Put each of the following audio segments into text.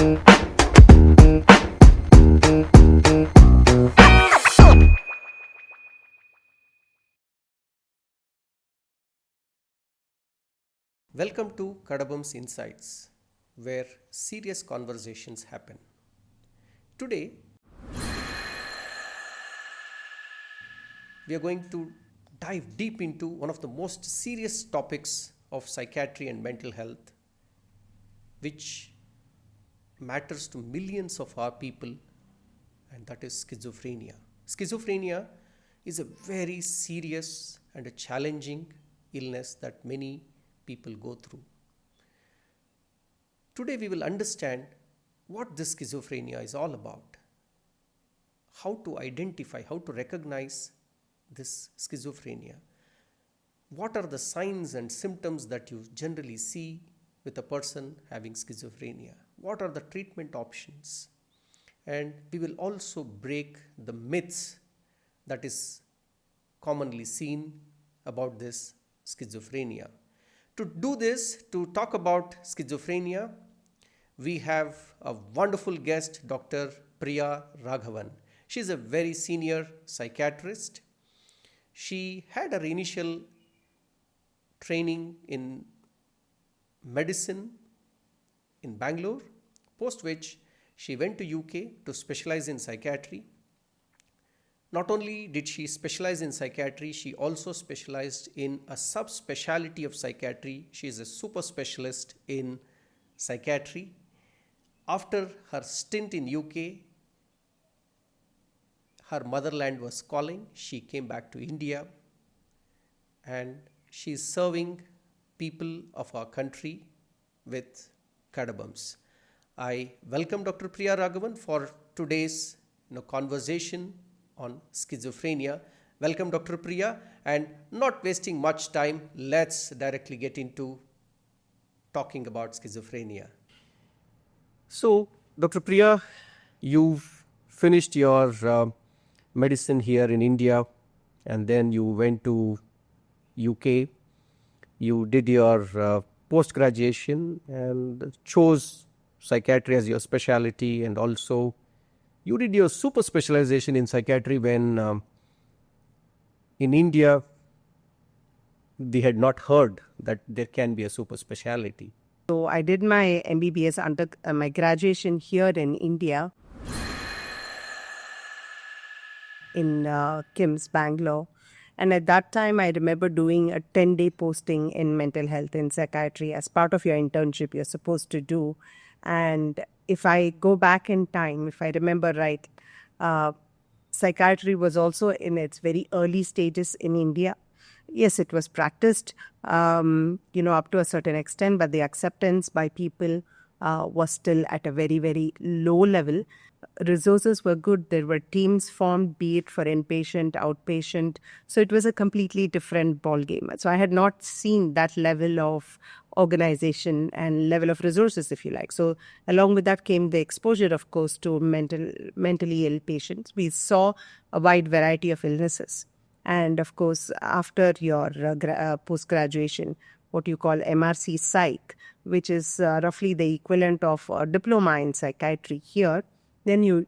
Welcome to Kadabam's Insights, where serious conversations happen. Today, we are going to dive deep into one of the most serious topics of psychiatry and mental health, which matters to millions of our people, and that is schizophrenia. Schizophrenia is a very serious and a challenging illness that many people go through. Today we will understand what this schizophrenia is all about, how to identify, how to recognize this schizophrenia, what are the signs and symptoms that you generally see with a person having schizophrenia, what are the treatment options, and we will also break the myths that is commonly seen about this schizophrenia. To do this, to talk about schizophrenia, we have a wonderful guest, Dr. Priya Raghavan. She is a very senior psychiatrist. She had her initial training in medicine in Bangalore, post which she went to UK to specialize in psychiatry. Not only did she specialize in psychiatry, she also specialized in a subspecialty of psychiatry. She is a super specialist in psychiatry. After her stint in UK, her motherland was calling. She came back to India and she is serving people of our country with Kadabams. I welcome Dr. Priya Raghavan for today's conversation on schizophrenia. Welcome, Dr. Priya, and not wasting much time, let's directly get into talking about schizophrenia. So, Dr. Priya, you've finished your medicine here in India, and then you went to UK. You did your post-graduation and chose psychiatry as your specialty, and also you did your super specialization in psychiatry when in India they had not heard that there can be a super specialty. So I did my MBBS under my graduation here in India in KIMS, Bangalore. And at that time, I remember doing a 10-day posting in mental health in psychiatry as part of your internship you're supposed to do. And if I go back in time, if I remember right, psychiatry was also in its very early stages in India. Yes, it was practiced, up to a certain extent, but the acceptance by people was still at a very, very low level. Resources were good. There were teams formed, be it for inpatient, outpatient. So it was a completely different ballgame. So I had not seen that level of organization and level of resources, if you like. So along with that came the exposure, of course, to mentally ill patients. We saw a wide variety of illnesses. And of course, after your post-graduation, what you call MRC Psych, which is roughly the equivalent of a diploma in psychiatry here, then you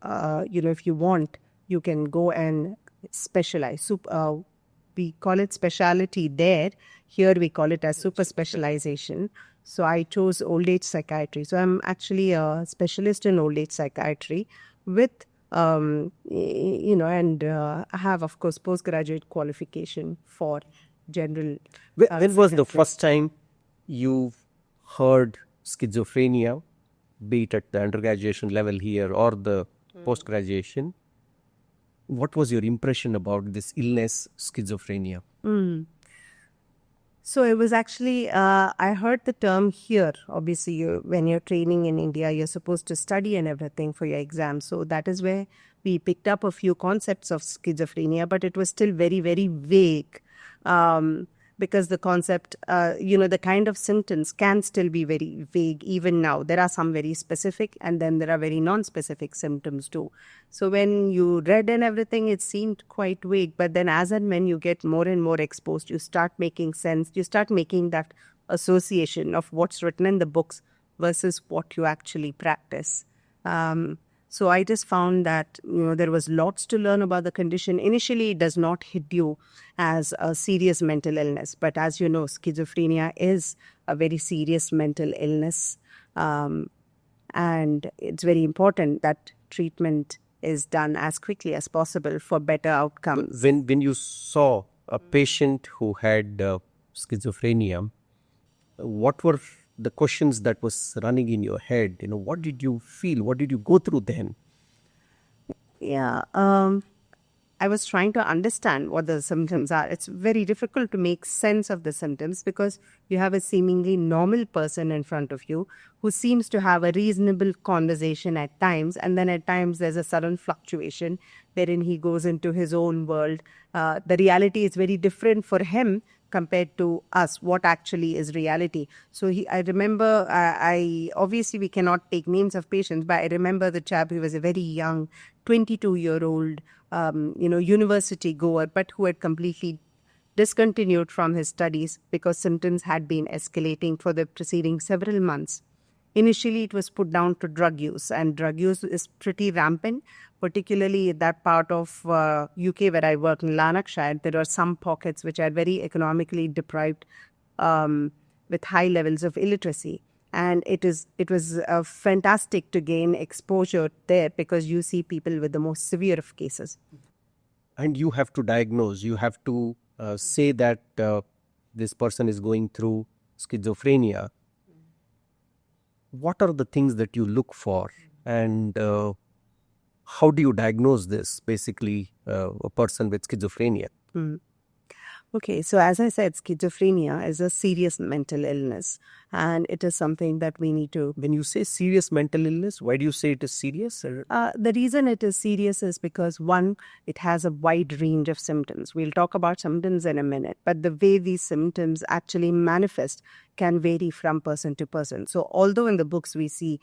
if you want, you can go and specialize. We call it specialty there. Here we call it as super specialization. So I chose old age psychiatry. So I'm actually a specialist in old age psychiatry with, and I have, of course, postgraduate qualification for general. When was the first time you heard schizophrenia, be it at the undergraduation level here or the post-graduation? What was your impression about this illness, schizophrenia? So it was actually, I heard the term here. Obviously, when you're training in India, you're supposed to study and everything for your exam. So that is where we picked up a few concepts of schizophrenia, but it was still very, very vague. Because the concept, the kind of symptoms can still be very vague even now. There are some very specific and then there are very non-specific symptoms too. So when you read and everything, it seemed quite vague. But then as and when you get more and more exposed, you start making sense. You start making that association of what's written in the books versus what you actually practice. So I just found that there was lots to learn about the condition. Initially, it does not hit you as a serious mental illness, but as you know, schizophrenia is a very serious mental illness, and it's very important that treatment is done as quickly as possible for better outcomes. When you saw a patient who had schizophrenia, what were the questions that was running in your head? What did you feel? What did you go through then? Yeah, I was trying to understand what the symptoms are. It's very difficult to make sense of the symptoms because you have a seemingly normal person in front of you who seems to have a reasonable conversation at times, and then at times there's a sudden fluctuation wherein he goes into his own world. The reality is very different for him compared to us, what actually is reality. So I remember, I obviously we cannot take names of patients, but I remember the chap who was a very young, 22-year-old, university goer, but who had completely discontinued from his studies because symptoms had been escalating for the preceding several months. Initially, it was put down to drug use, and drug use is pretty rampant, particularly in that part of UK where I work in Lanarkshire. There are some pockets which are very economically deprived with high levels of illiteracy. And it was fantastic to gain exposure there because you see people with the most severe of cases. And you have to diagnose, you have to say that this person is going through schizophrenia. What are the things that you look for, and how do you diagnose this, basically, a person with schizophrenia? Okay, so as I said, schizophrenia is a serious mental illness, and it is something that we need to... When you say serious mental illness, why do you say it is serious? The reason it is serious is because, one, it has a wide range of symptoms. We'll talk about symptoms in a minute, but the way these symptoms actually manifest can vary from person to person. So although in the books we see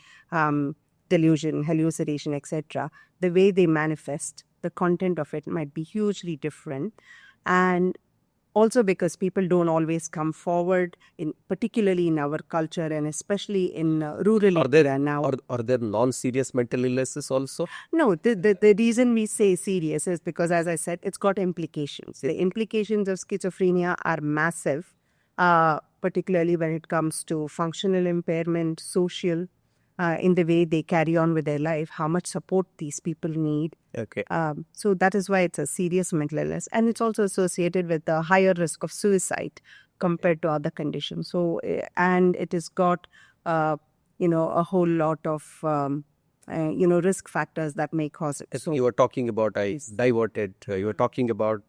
delusion, hallucination, etc., the way they manifest, the content of it might be hugely different. And also because people don't always come forward, particularly in our culture and especially in rural area now. Are there non-serious mental illnesses also? No, the reason we say serious is because, as I said, it's got implications. The implications of schizophrenia are massive, particularly when it comes to functional impairment, social, in the way they carry on with their life, how much support these people need. Okay. So that is why it's a serious mental illness. And it's also associated with a higher risk of suicide compared to other conditions. So, and it has got, a whole lot of, risk factors that may cause it. So you were talking about, diverted, you were talking about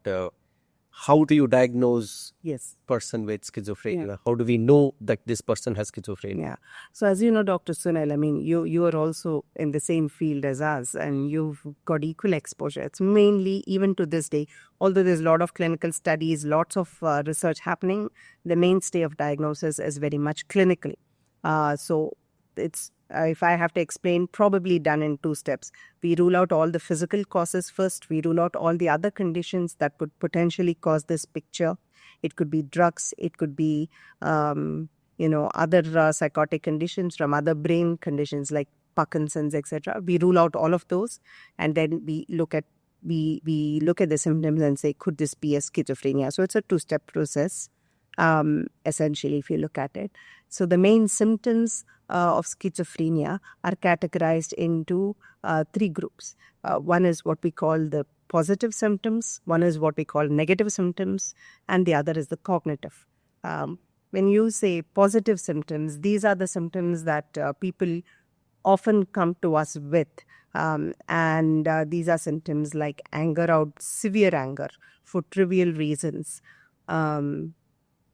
how do you diagnose person with schizophrenia? Yeah. How do we know that this person has schizophrenia? Yeah. So as you know, Dr. Sunil, I mean, you are also in the same field as us, and you've got equal exposure. It's mainly, even to this day, although there's a lot of clinical studies, lots of research happening, the mainstay of diagnosis is very much clinically. So it's, if I have to explain, probably done in 2 steps. We rule out all the physical causes first. We rule out all the other conditions that could potentially cause this picture. It could be drugs. It could be, other psychotic conditions from other brain conditions like Parkinson's, etc. We rule out all of those, and then we look at the symptoms and say, could this be a schizophrenia? So it's a 2-step process, essentially, if you look at it. So the main symptoms of schizophrenia are categorized into 3 groups. One is what we call the positive symptoms, one is what we call negative symptoms, and the other is the cognitive. When you say positive symptoms, these are the symptoms that people often come to us with. And these are symptoms like severe anger for trivial reasons,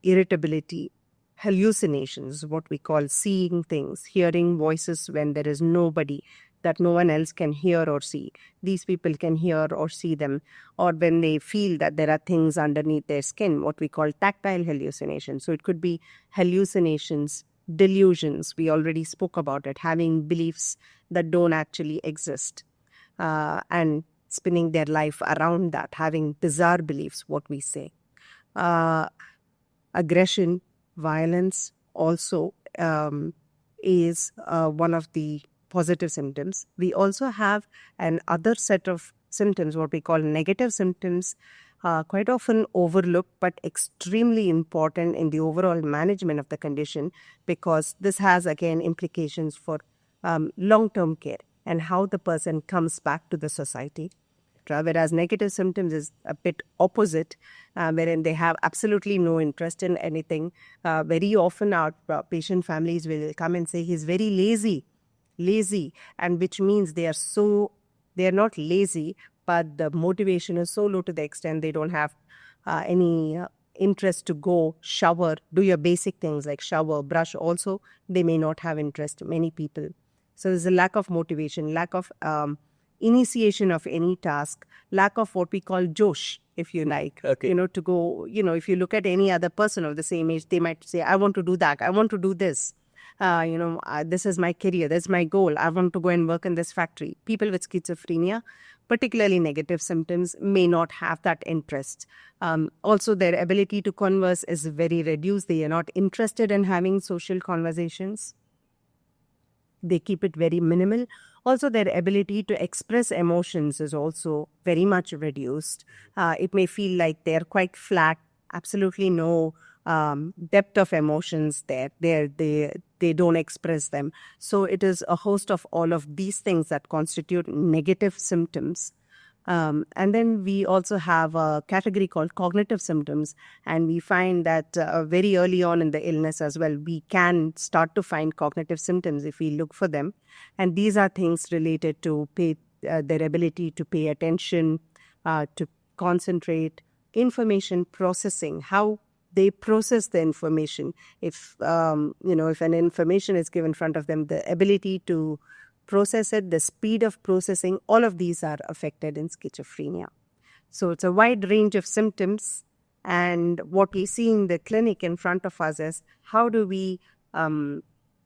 irritability, hallucinations, what we call seeing things, hearing voices when there is nobody, that no one else can hear or see. These people can hear or see them, or when they feel that there are things underneath their skin, what we call tactile hallucinations. So it could be hallucinations, delusions, we already spoke about it, having beliefs that don't actually exist, and spinning their life around that, having bizarre beliefs, what we say. Aggression, violence also is one of the positive symptoms. We also have an other set of symptoms, what we call negative symptoms, quite often overlooked but extremely important in the overall management of the condition, because this has again implications for long-term care and how the person comes back to the society. Whereas negative symptoms is a bit opposite, wherein they have absolutely no interest in anything. Very often our patient families will come and say he's very lazy, and which means they are not lazy, but the motivation is so low to the extent they don't have any interest to go shower, do your basic things like shower, brush. Also, they may not have interest, many people. So there's a lack of motivation, lack of initiation of any task, lack of what we call josh, if you like. Okay. To go, if you look at any other person of the same age, they might say, I want to do that, I want to do this. This is my career, that's my goal, I want to go and work in this factory. People with schizophrenia, particularly negative symptoms, may not have that interest. Also, their ability to converse is very reduced. They are not interested in having social conversations. They keep it very minimal. Also, their ability to express emotions is also very much reduced. It may feel like they're quite flat, absolutely no depth of emotions there. They don't express them. So it is a host of all of these things that constitute negative symptoms. And then we also have a category called cognitive symptoms, and we find that very early on in the illness as well, we can start to find cognitive symptoms if we look for them. And these are things related to their ability to pay attention, to concentrate, information processing, how they process the information. If an information is given in front of them, the ability to process it, the speed of processing, all of these are affected in schizophrenia. So it's a wide range of symptoms, and what we see in the clinic in front of us is how do we kind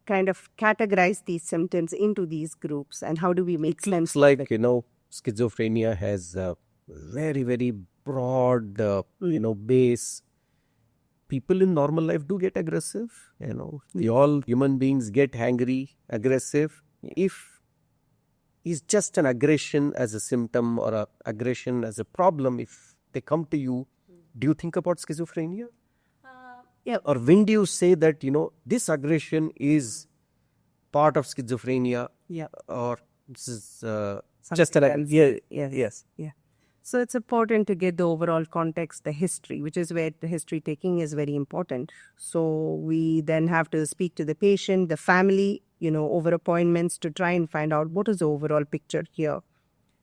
of categorize these symptoms into these groups, and how do we make sense? It's like, schizophrenia has a very, very broad, base. People in normal life do get aggressive, we all human beings get angry, aggressive. If it's just an aggression as a symptom or a aggression as a problem, if they come to you, do you think about schizophrenia? Yeah. Or when do you say that, this aggression is part of schizophrenia? Yeah. Or this is Just an... yes. So it's important to get the overall context, the history, which is where the history taking is very important. So we then have to speak to the patient, the family, over appointments, to try and find out what is the overall picture here.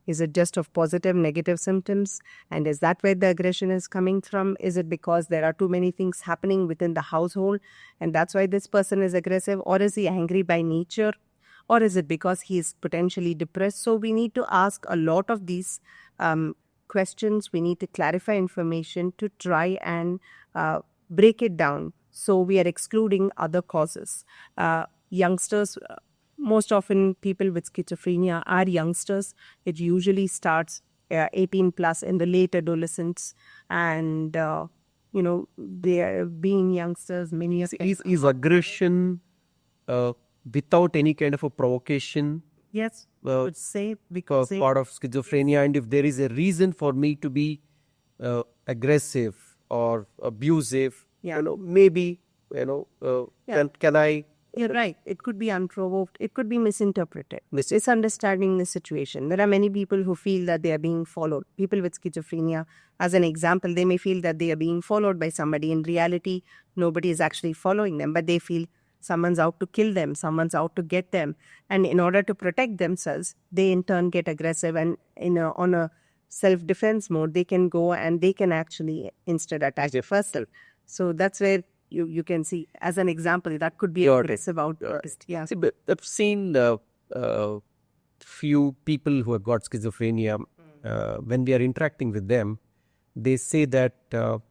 Is it just of positive, negative symptoms? And is that where the aggression is coming from? Is it because there are too many things happening within the household and that's why this person is aggressive? Or is he angry by nature? Or is it because he is potentially depressed? So we need to ask a lot of these questions. We need to clarify information to try and break it down. So we are excluding other causes. Youngsters, most often people with schizophrenia are youngsters. It usually starts 18 plus in the late adolescence, and they are being youngsters. Many of them Is aggression without any kind of a provocation? Yes, would say Because part of schizophrenia, and if there is a reason for me to be aggressive or abusive, maybe, can I... You're right. It could be unprovoked. It could be misinterpreted. Misunderstanding the situation. There are many people who feel that they are being followed. People with schizophrenia, as an example, they may feel that they are being followed by somebody. In reality, nobody is actually following them, but they feel someone's out to kill them, someone's out to get them. And in order to protect themselves, they in turn get aggressive, and on a self-defense mode, they can go and they can actually instead attack the person. So that's where you can see, as an example, that could be aggressive outburst. Yeah. See, but I've seen few people who have got schizophrenia. When we are interacting with them, they say that the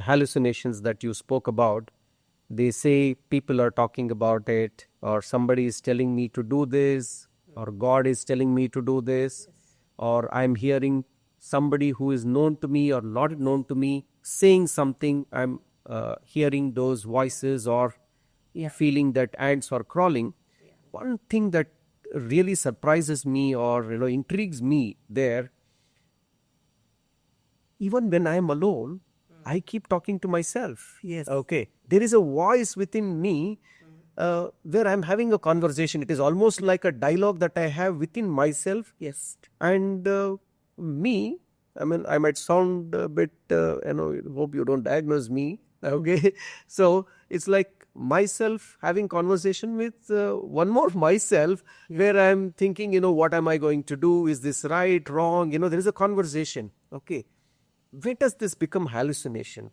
hallucinations that you spoke about, they say people are talking about it, or somebody is telling me to do this, or God is telling me to do this, or I'm hearing somebody who is known to me or not known to me saying something. I'm hearing those voices, or feeling that ants are crawling. One thing that really surprises me or intrigues me there, even when I am alone, I keep talking to myself. Yes. Okay. There is a voice within me where I'm having a conversation. It is almost like a dialogue that I have within myself. Yes. And me, I mean, I might sound a bit, hope you don't diagnose me. Okay. So it's like myself having conversation with one more myself where I'm thinking, what am I going to do? Is this right, wrong? There is a conversation. Okay. When does this become hallucination?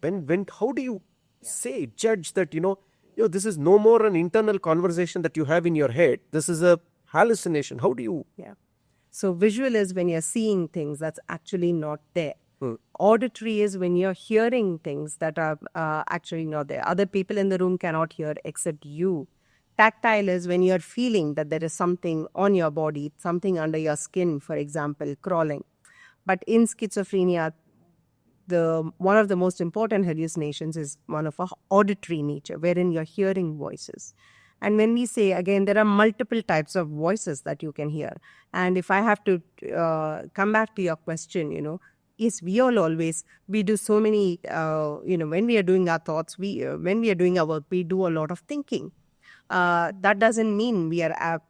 How do you say, judge that, this is no more an internal conversation that you have in your head. This is a hallucination. How do you? Yeah. So visual is when you're seeing things that's actually not there. Auditory is when you're hearing things that are actually not there. Other people in the room cannot hear except you. Tactile is when you're feeling that there is something on your body, something under your skin, for example, crawling. But in schizophrenia, one of the most important hallucinations is one of a auditory nature, wherein you're hearing voices. And when we say, again, there are multiple types of voices that you can hear. And if I have to come back to your question, yes, we do so many, when we are doing our thoughts, when we are doing our work, we do a lot of thinking. That doesn't mean we are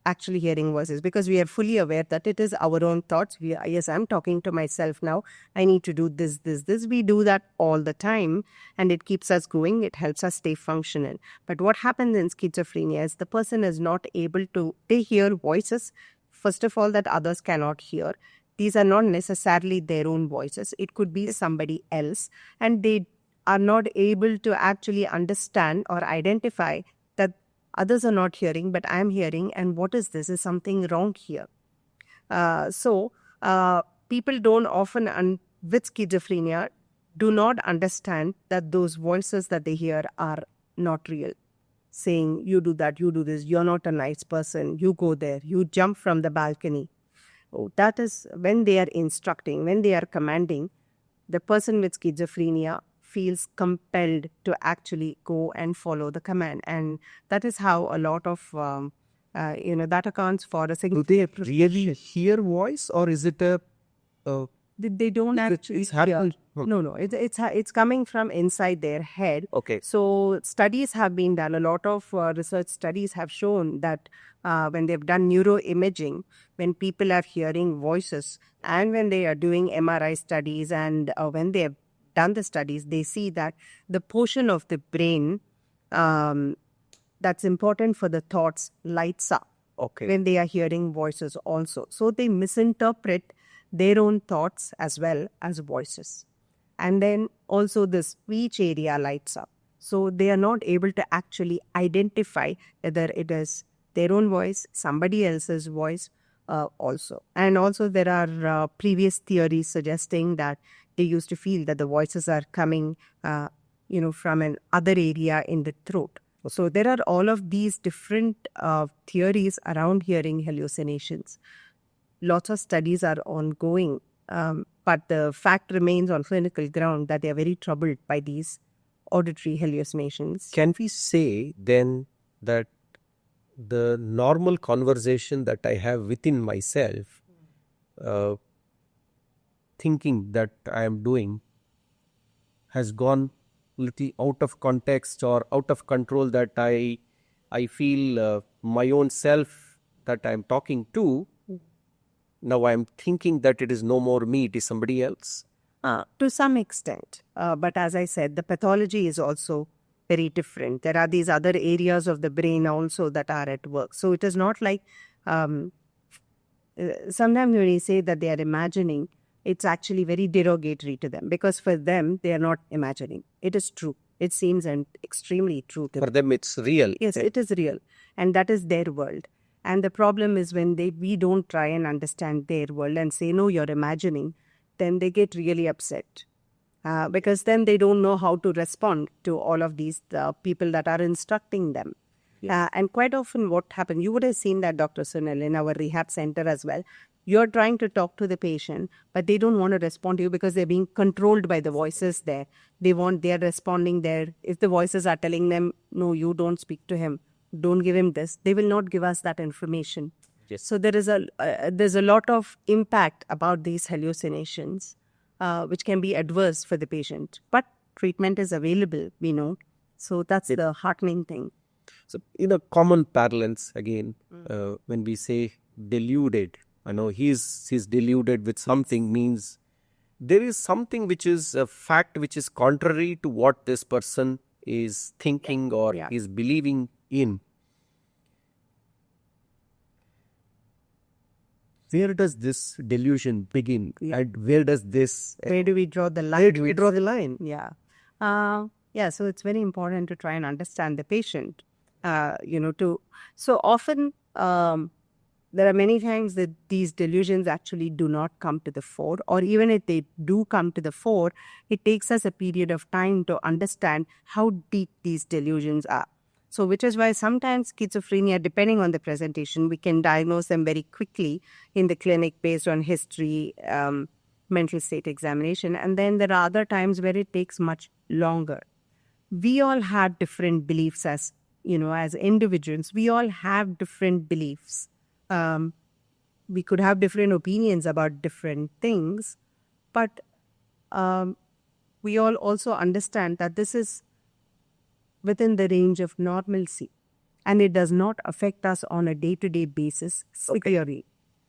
actually hearing voices, because we are fully aware that it is our own thoughts. Yes, I'm talking to myself now. I need to do this. We do that all the time, and it keeps us going. It helps us stay functional. But what happens in schizophrenia is the person is not able to, they hear voices, first of all, that others cannot hear. These are not necessarily their own voices. It could be somebody else, and they are not able to actually understand or identify that others are not hearing, but I am hearing, and what is this? Is something wrong here? So people don't often, with schizophrenia, do not understand that those voices that they hear are not real. Saying, you do that, you do this, you're not a nice person, you go there, you jump from the balcony. Oh, that is when they are instructing, when they are commanding, the person with schizophrenia feels compelled to actually go and follow the command. And that is how a lot of, that accounts for a Do they really hear voice, or is it a... they don't actually hear. No. It's coming from inside their head. Okay. So studies have been done. A lot of research studies have shown that when they've done neuroimaging, when people are hearing voices, and when they are doing MRI studies, and when they have done the studies, they see that the portion of the brain that's important for the thoughts lights up when they are hearing voices also. So they misinterpret their own thoughts as well as voices. And then also the speech area lights up. So they are not able to actually identify whether it is their own voice, somebody else's voice also. And also there are previous theories suggesting that they used to feel that the voices are coming, from an other area in the throat. So there are all of these different theories around hearing hallucinations. Lots of studies are ongoing, but the fact remains on clinical ground that they are very troubled by these auditory hallucinations. Can we say then that the normal conversation that I have within myself, thinking that I am doing, has gone little out of context or out of control, that I feel my own self that I am talking to, now I am thinking that it is no more me, it is somebody else? To some extent. But as I said, the pathology is also very different. There are these other areas of the brain also that are at work. So it is not like, sometimes when we say that they are imagining, it's actually very derogatory to them, because for them, they are not imagining. It is true. It seems extremely true to them. For them, it's real. Yes, it is real. And that is their world. And the problem is when we don't try and understand their world and say, no, you're imagining, then they get really upset. Because then they don't know how to respond to all of these people that are instructing them. And quite often what happens, you would have seen that, Dr. Sunil, in our rehab center as well. You're trying to talk to the patient, but they don't want to respond to you because they're being controlled by the voices there. They're responding there. If the voices are telling them, no, you don't speak to him, don't give him this, they will not give us that information. Yes. So there's a lot of impact about these hallucinations, which can be adverse for the patient. But treatment is available, we know. So that's the heartening thing. So, in a common parlance, again, when we say deluded, I know he's deluded with something, means there is something which is a fact which is contrary to what this person is thinking or is believing in. Where does this delusion begin? And where does this... Where do we draw the line? Where do we draw the line? Yeah. So it's very important to try and understand the patient, so often there are many times that these delusions actually do not come to the fore, or even if they do come to the fore, it takes us a period of time to understand how deep these delusions are. So which is why sometimes schizophrenia, depending on the presentation, we can diagnose them very quickly in the clinic based on history, mental state examination. And then there are other times where it takes much longer. We all have different beliefs as individuals. We all have different beliefs. We could have different opinions about different things, but we all also understand that this is within the range of normalcy, and it does not affect us on a day-to-day basis severely.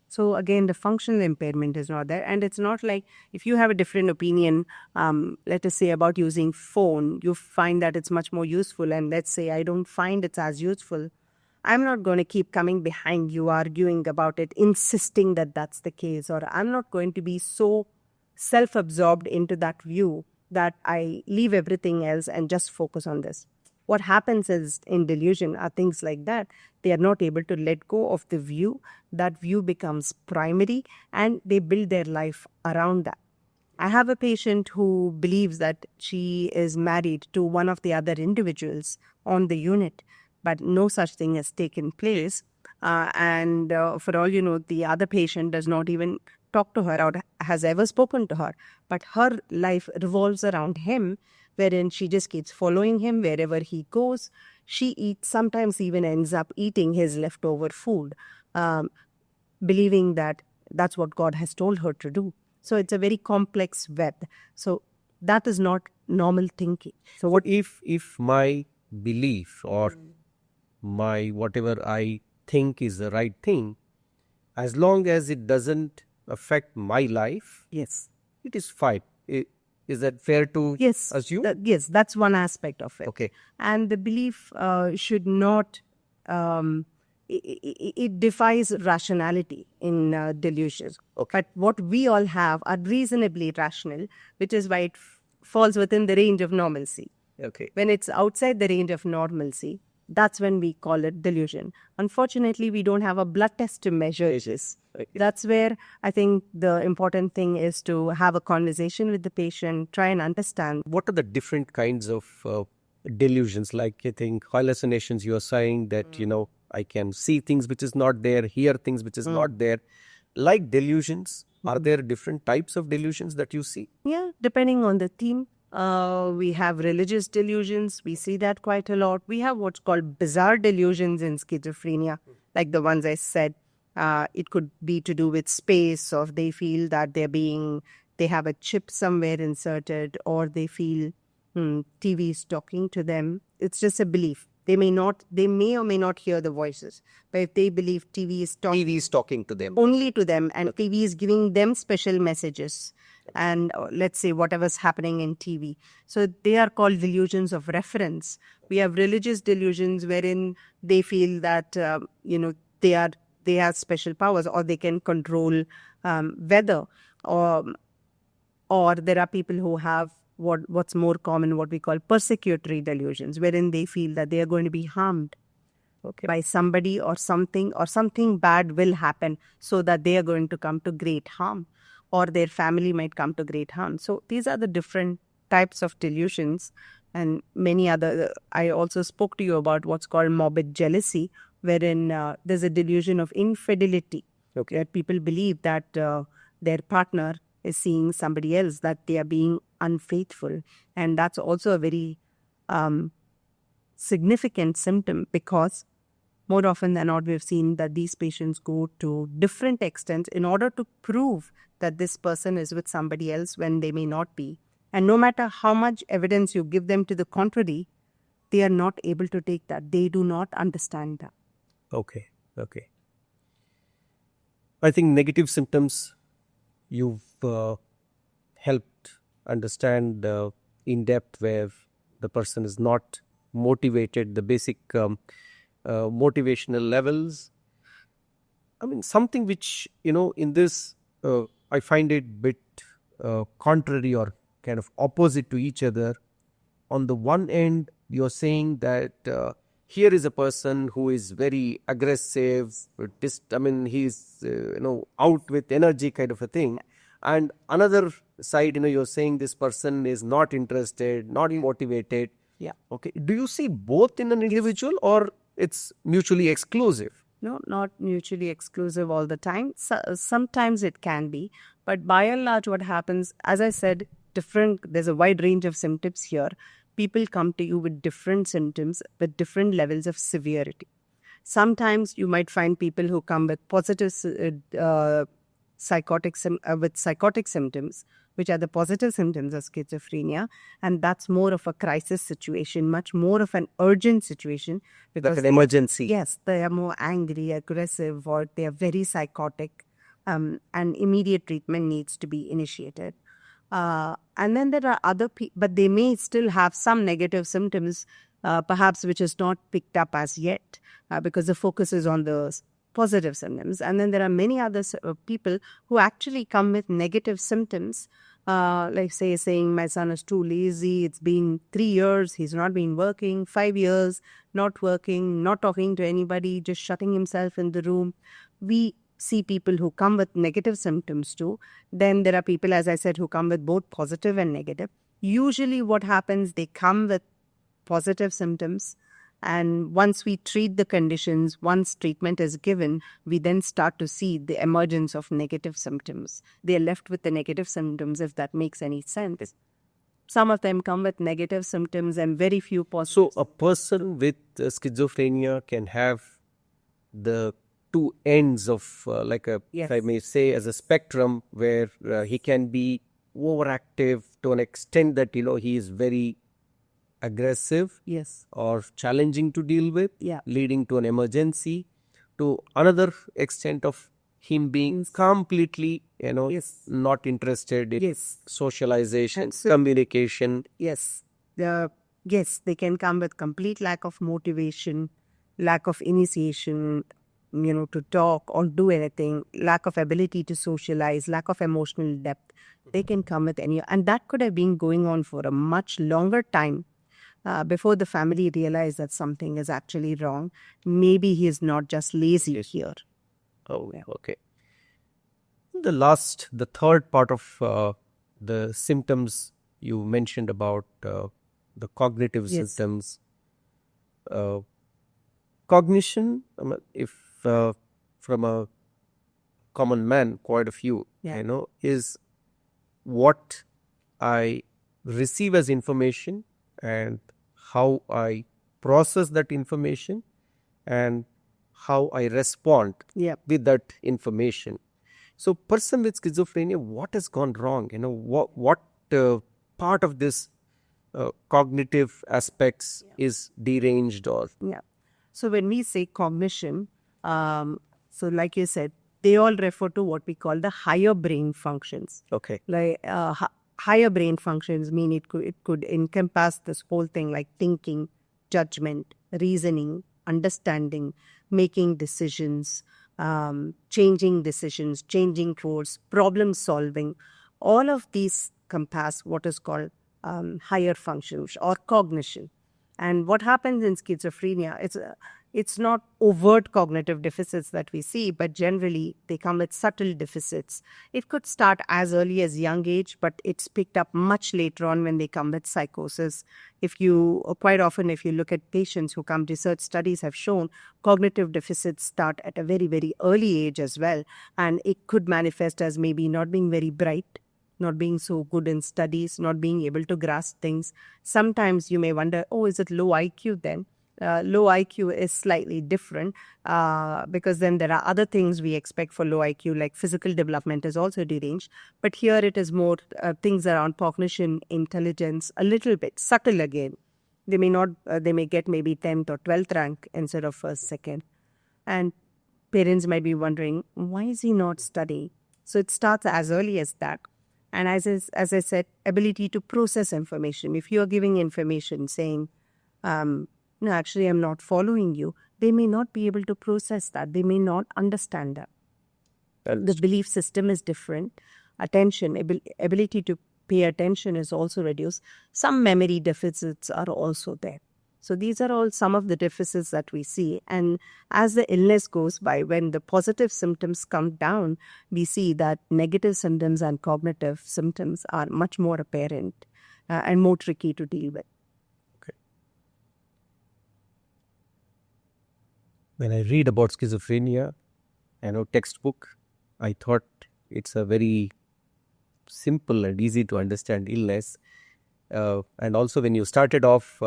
So again, the functional impairment is not there. And it's not like if you have a different opinion, let us say about using phone, you find that it's much more useful. And let's say I don't find it's as useful. I'm not going to keep coming behind you, arguing about it, insisting that that's the case. Or I'm not going to be so self-absorbed into that view that I leave everything else and just focus on this. What happens is in delusion are things like that. They are not able to let go of the view. That view becomes primary and they build their life around that. I have a patient who believes that she is married to one of the other individuals on the unit, but no such thing has taken place. For all you know, the other patient does not even talk to her or has ever spoken to her. But her life revolves around him, wherein she just keeps following him wherever he goes. She eats, sometimes even ends up eating his leftover food, believing that that's what God has told her to do. So it's a very complex web. So that is not normal thinking. So what if my belief or my whatever I think is the right thing, as long as it doesn't affect my life, yes, it is fine. Is that fair to assume? Yes, that's one aspect of it. Okay. And the belief should not, it defies rationality in delusions. Okay. But what we all have are reasonably rational, which is why it falls within the range of normalcy. Okay. When it's outside the range of normalcy, that's when we call it delusion. Unfortunately, we don't have a blood test to measure this. Okay. That's where I think the important thing is to have a conversation with the patient, try and understand. What are the different kinds of delusions? Like, I think hallucinations, you are saying that, I can see things which is not there, hear things which is not there. Like delusions, are there different types of delusions that you see? Yeah, depending on the theme. We have religious delusions. We see that quite a lot. We have what's called bizarre delusions in schizophrenia, like the ones I said. It could be to do with space, or they feel that they have a chip somewhere inserted, or they feel TV is talking to them. It's just a belief. They may or may not hear the voices, but if they believe TV is talking to them, only to them, and TV is giving them special messages, and let's say whatever's happening in TV. So they are called delusions of reference. We have religious delusions wherein they feel that they have special powers, or they can control weather, or there are people who have what's more common, what we call persecutory delusions, wherein they feel that they are going to be harmed by somebody or something bad will happen, so that they are going to come to great harm, or their family might come to great harm. So these are the different types of delusions, and many other. I also spoke to you about what's called morbid jealousy, wherein there's a delusion of infidelity. Okay. That people believe that their partner is seeing somebody else, that they are being unfaithful. And that's also a very significant symptom, because more often than not, we've seen that these patients go to different extents in order to prove that this person is with somebody else when they may not be. And no matter how much evidence you give them to the contrary, they are not able to take that. They do not understand that. Okay. I think negative symptoms you've helped understand in depth, where the person is not motivated, the basic motivational levels. I mean, something which, in this, I find it bit contrary or kind of opposite to each other. On the one end, you're saying that here is a person who is very aggressive, he's, out with energy kind of a thing. And another side, you're saying this person is not interested, not motivated. Yeah. Okay. Do you see both in an individual, or it's mutually exclusive? No, not mutually exclusive all the time. Sometimes it can be, but by and large, what happens, as I said, there's a wide range of symptoms here. People come to you with different symptoms, with different levels of severity. Sometimes you might find people who come with positive psychotic symptoms, which are the positive symptoms of schizophrenia, and that's more of a crisis situation, much more of an urgent situation, because Like an emergency. Yes, they are more angry, aggressive, or they are very psychotic, and immediate treatment needs to be initiated. And then there are other people, but they may still have some negative symptoms, perhaps which is not picked up as yet, because the focus is on the positive symptoms. And then there are many other people who actually come with negative symptoms, like saying my son is too lazy, it's been 3 years, he's not been working, 5 years, not working, not talking to anybody, just shutting himself in the room. We see people who come with negative symptoms too. Then there are people, as I said, who come with both positive and negative. Usually what happens, they come with positive symptoms, and once we treat the conditions, once treatment is given, we then start to see the emergence of negative symptoms. They are left with the negative symptoms, if that makes any sense. Some of them come with negative symptoms and very few positive. So a person with schizophrenia can have the two ends of if I may say, as a spectrum, where he can be overactive to an extent that he is very aggressive, Yes, or challenging to deal with, Yeah. leading to an emergency, to another extent of him being completely Yes. not interested in Yes. socialization, communication. Yes. Yes, they can come with complete lack of motivation, lack of initiation, to talk or do anything, lack of ability to socialize, lack of emotional depth. They can come with any, and that could have been going on for a much longer time before the family realized that something is actually wrong. Maybe he is not just lazy here. Oh, okay. The third part of the symptoms you mentioned about the cognitive Yes. symptoms. Cognition, if from a common man point of view, Yeah. is what I receive as information and how I process that information and how I respond Yeah. with that information. So, person with schizophrenia, what has gone wrong? What part of this cognitive aspects is deranged, or Yeah. So when we say cognition, so like you said, they all refer to what we call the higher brain functions. okay, Like higher brain functions mean it could encompass this whole thing, like thinking, judgment, reasoning, understanding, making decisions, changing course, problem solving. All of these compass what is called higher functions or cognition. And what happens in schizophrenia, It's not overt cognitive deficits that we see, but generally they come with subtle deficits. It could start as early as young age, but it's picked up much later on when they come with psychosis. Quite often, if you look at patients who come, research studies have shown cognitive deficits start at a very, very early age as well. And it could manifest as maybe not being very bright, not being so good in studies, not being able to grasp things. Sometimes you may wonder, oh, is it low IQ then? Low IQ is slightly different because then there are other things we expect for low IQ, like physical development is also deranged. But here it is more things around cognition, intelligence, a little bit subtle again. They may get maybe 10th or 12th rank instead of first, second. And parents might be wondering, why is he not studying? So it starts as early as that. And as I said, ability to process information. If you are giving information saying, no, actually, I'm not following you, they may not be able to process that. They may not understand that. The belief system is different. Attention, ability to pay attention is also reduced. Some memory deficits are also there. So these are all some of the deficits that we see. And as the illness goes by, when the positive symptoms come down, we see that negative symptoms and cognitive symptoms are much more apparent and more tricky to deal with. When I read about schizophrenia, textbook, I thought it's a very simple and easy to understand illness. And also when you started off,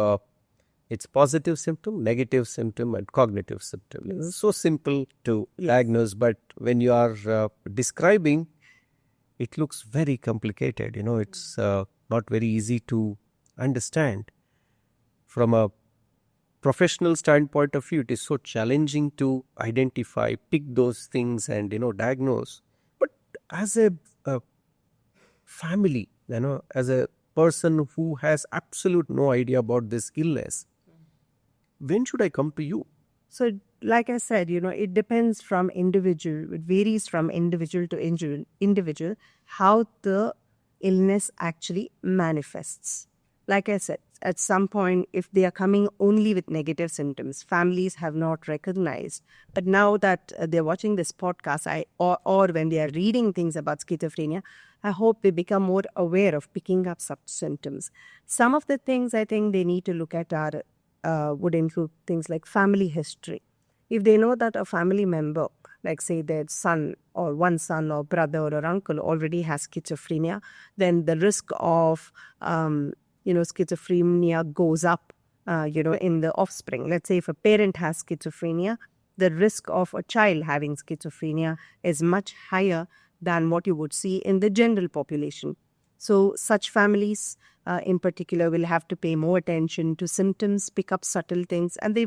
it's positive symptom, negative symptom, and cognitive symptom. It's so simple to diagnose, but when you are describing, it looks very complicated. It's not very easy to understand. From a professional standpoint of view, it is so challenging to identify, pick those things and, diagnose. But as a family, as a person who has absolute no idea about this illness, when should I come to you? So, like I said, it depends from individual. It varies from individual to individual how the illness actually manifests. Like I said, at some point, if they are coming only with negative symptoms, families have not recognized. But now that they're watching this podcast or when they are reading things about schizophrenia, I hope they become more aware of picking up such symptoms. Some of the things I think they need to look at would include things like family history. If they know that a family member, like say their son or one son or brother or uncle already has schizophrenia, then the risk of schizophrenia goes up, in the offspring. Let's say if a parent has schizophrenia, the risk of a child having schizophrenia is much higher than what you would see in the general population. So such families in particular will have to pay more attention to symptoms, pick up subtle things, and they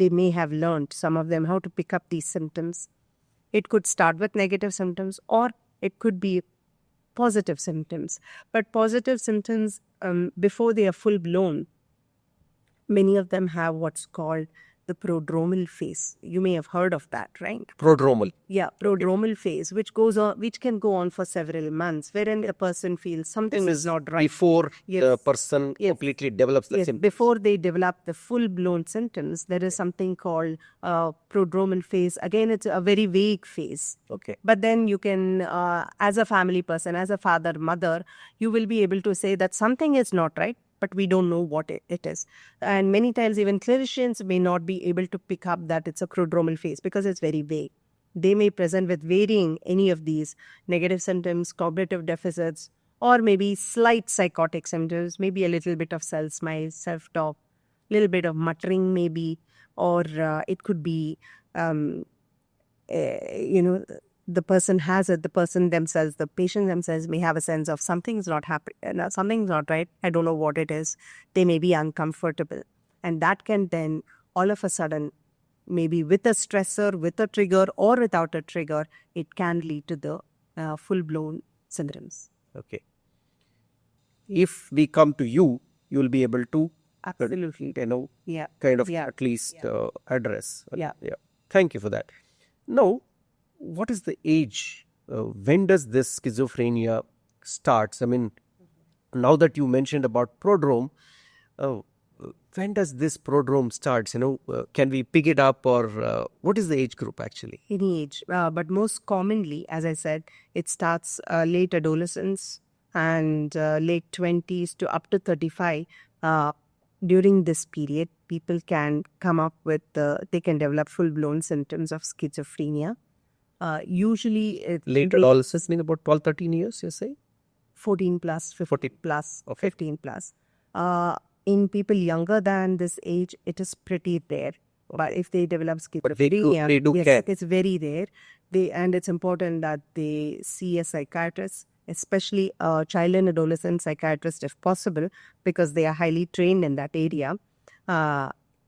may have learned, some of them, how to pick up these symptoms. It could start with negative symptoms or it could be positive symptoms. But positive symptoms, before they are full blown, many of them have what's called the prodromal phase. You may have heard of that, right? Prodromal. Yeah, prodromal phase, which can go on for several months, wherein a person feels something is not right. Before the person completely develops the symptoms. Before they develop the full-blown symptoms, there is something called prodromal phase. Again, it's a very vague phase. Okay. But then you can, as a family person, as a father, mother, you will be able to say that something is not right, but we don't know what it is. And many times even clinicians may not be able to pick up that it's a prodromal phase because it's very vague. They may present with varying any of these negative symptoms, cognitive deficits, or maybe slight psychotic symptoms, maybe a little bit of self-smile, self-talk, a little bit of muttering maybe, or it could be, the person has it, the patient themselves may have a sense of something's not happening, something's not right, I don't know what it is. They may be uncomfortable. And that can then all of a sudden, maybe with a stressor, with a trigger or without a trigger, it can lead to the full-blown symptoms. Okay. If we come to you, you will be able to Absolutely. At least address. Yeah. Thank you for that. Now, what is the age? When does this schizophrenia starts? I mean, now that you mentioned about prodrome, when does this prodrome starts? Can we pick it up, or what is the age group actually? Any age. But most commonly, as I said, it starts late adolescence and late 20s to up to 35. During this period, people can come up with, they can develop full-blown symptoms of schizophrenia. Usually, it's Late adolescence mean about 12, 13 years, you say? 14 plus, 15 14 plus, Okay. 15 plus. In people younger than this age, it is pretty rare. But if they develop But they schizophrenia, do yes, care. it's very rare. And it's important that they see a psychiatrist, especially a child and adolescent psychiatrist if possible, because they are highly trained in that area.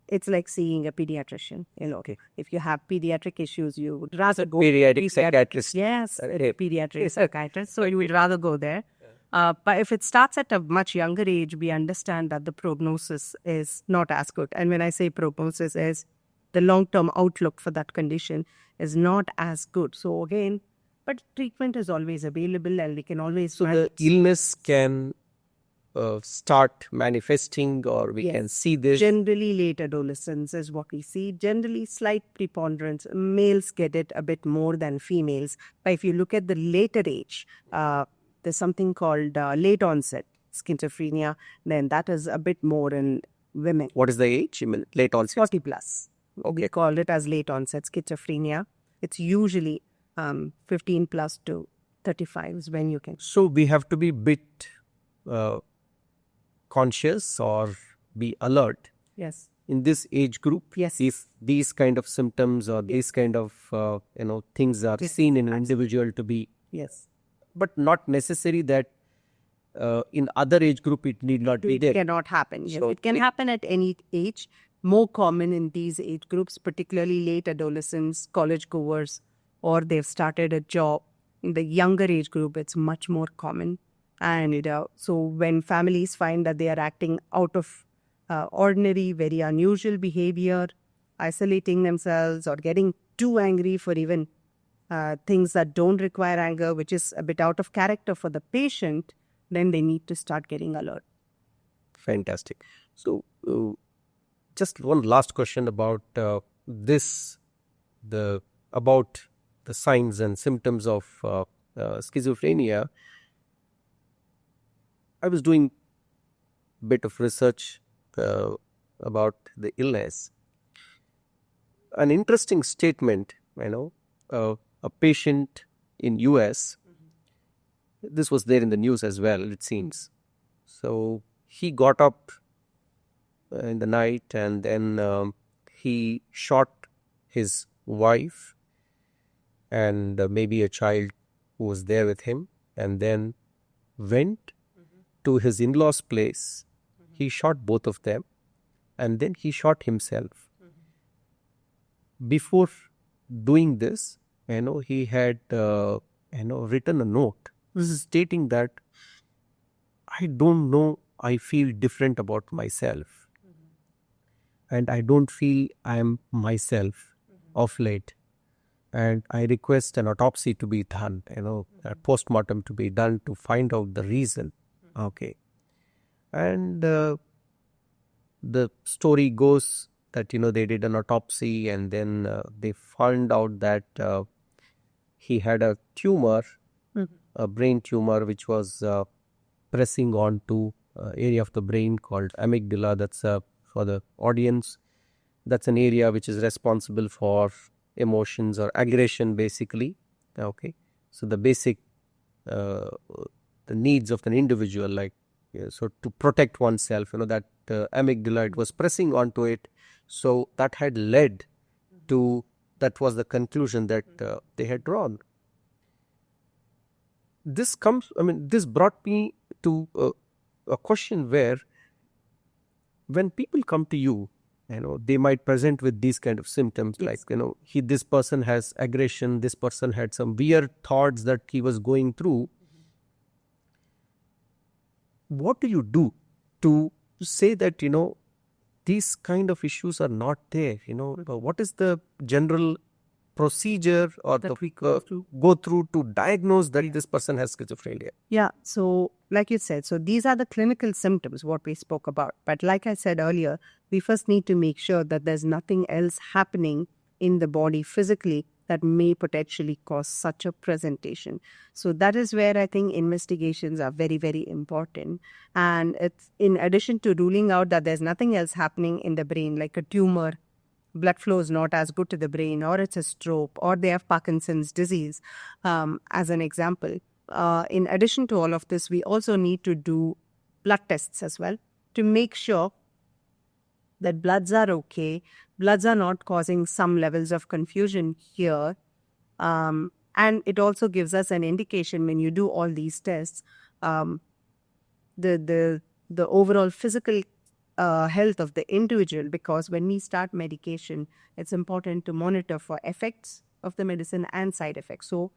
It's like seeing a pediatrician. Okay. If you have pediatric issues, you would rather go Pediatric psychiatrist. Yes, Okay. pediatric psychiatrist. So you would rather go there. But if it starts at a much younger age, we understand that the prognosis is not as good. And when I say prognosis, is the long-term outlook for that condition is not as good. So again, but treatment is always available, and we can always. So the illness can start manifesting, or we can see this. Generally, late adolescence is what we see. Generally, slight preponderance. Males get it a bit more than females. But if you look at the later age, there's something called late onset schizophrenia. Then that is a bit more in women. What is the age? Late onset. 40 plus. We call it as late onset schizophrenia. It's usually 15 plus to 35 is when you can. So we have to be bit conscious or be alert Yes. in this age group. Yes. If these kind of symptoms or these kind of things are seen in an individual to be, Yes. but not necessary that in other age group it need not be It there. cannot happen. So it can happen at any age. More common in these age groups, particularly late adolescents, college goers, or they've started a job. In the younger age group, it's much more common. And so when families find that they are acting out of ordinary, very unusual behavior, isolating themselves or getting too angry for even things that don't require anger, which is a bit out of character for the patient, then they need to start getting alert. Fantastic. So just one last question about about the signs and symptoms of schizophrenia. I was doing a bit of research about the illness. An interesting statement, a patient in US, this was there in the news as well, it seems. So he got up in the night, and then he shot his wife and maybe a child who was there with him, and then went to his in-laws' place. He shot both of them, and then he shot himself. Before doing this, he had written a note stating that I don't know, I feel different about myself, and I don't feel I am myself of late, and I request an autopsy to be done, a post-mortem to be done to find out the reason. Okay. And the story goes that, they did an autopsy, and then they found out that he had a tumor, a brain tumor, which was pressing on to area of the brain called amygdala. That's for the audience. That's an area which is responsible for emotions or aggression, basically. Okay. So the basic the needs of an individual, like so to protect oneself, that amygdala, it was pressing onto it. So that had led to, that was the conclusion that they had drawn. This brought me to a question where, when people come to you, they might present with these kind of symptoms, Yes. like, this person has aggression, this person had some weird thoughts that he was going through. What do you do to say that, these kind of issues are not there? What is the general procedure or That the we go through. go through to diagnose that this person has schizophrenia? Yeah, so like you said, so these are the clinical symptoms, what we spoke about. But like I said earlier, we first need to make sure that there's nothing else happening in the body physically that may potentially cause such a presentation. So that is where I think investigations are very, very important. And it's in addition to ruling out that there's nothing else happening in the brain, like a tumor, blood flow is not as good to the brain, or it's a stroke, or they have Parkinson's disease, as an example. In addition to all of this, we also need to do blood tests as well to make sure that bloods are okay, bloods are not causing some levels of confusion here. And it also gives us an indication when you do all these tests, the overall physical health of the individual, because when we start medication, it's important to monitor for effects of the medicine and side effects. So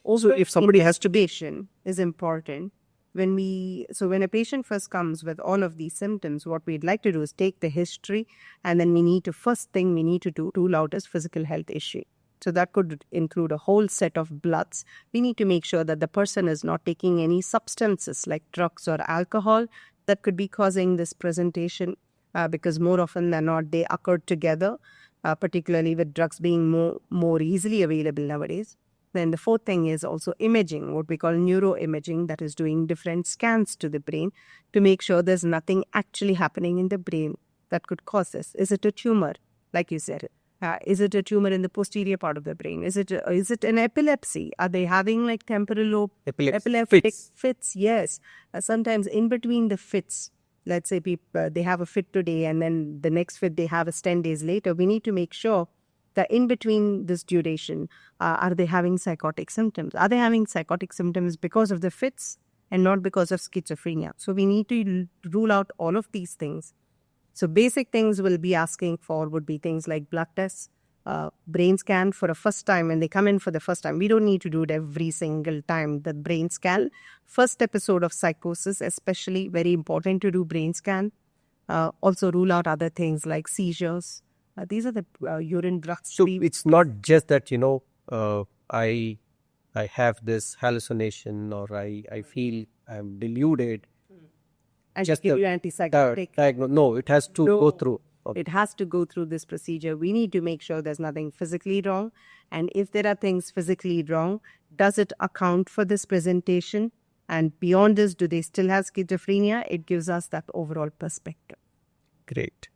also if somebody has to be intubation is important. When a patient first comes with all of these symptoms, what we'd like to do is take the history, and then first thing we need to do, rule out is physical health issue. So that could include a whole set of bloods. We need to make sure that the person is not taking any substances like drugs or alcohol that could be causing this presentation, because more often than not, they occur together, particularly with drugs being more easily available nowadays. Then the fourth thing is also imaging, what we call neuroimaging, that is doing different scans to the brain to make sure there's nothing actually happening in the brain that could cause this. Is it a tumor, like you said? Is it a tumor in the posterior part of the brain? Is it an epilepsy? Are they having like temporal lobe epileptic fits? Yes. Sometimes in between the fits, let's say people, they have a fit today and then the next fit they have is 10 days later. We need to make sure that in between this duration, are they having psychotic symptoms? Are they having psychotic symptoms because of the fits and not because of schizophrenia? So we need to rule out all of these things. So basic things we'll be asking for would be things like blood tests, brain scan for a first time. When they come in for the first time, we don't need to do it every single time, the brain scan. First episode of psychosis, especially very important to do brain scan. Also rule out other things like seizures. These are the urine drugs. So it's not just that, I have this hallucination or I feel I'm deluded. And just give you antipsychotic. No, it has to go through. Okay. It has to go through this procedure. We need to make sure there's nothing physically wrong. And if there are things physically wrong, does it account for this presentation? And beyond this, do they still have schizophrenia? It gives us that overall perspective. Great.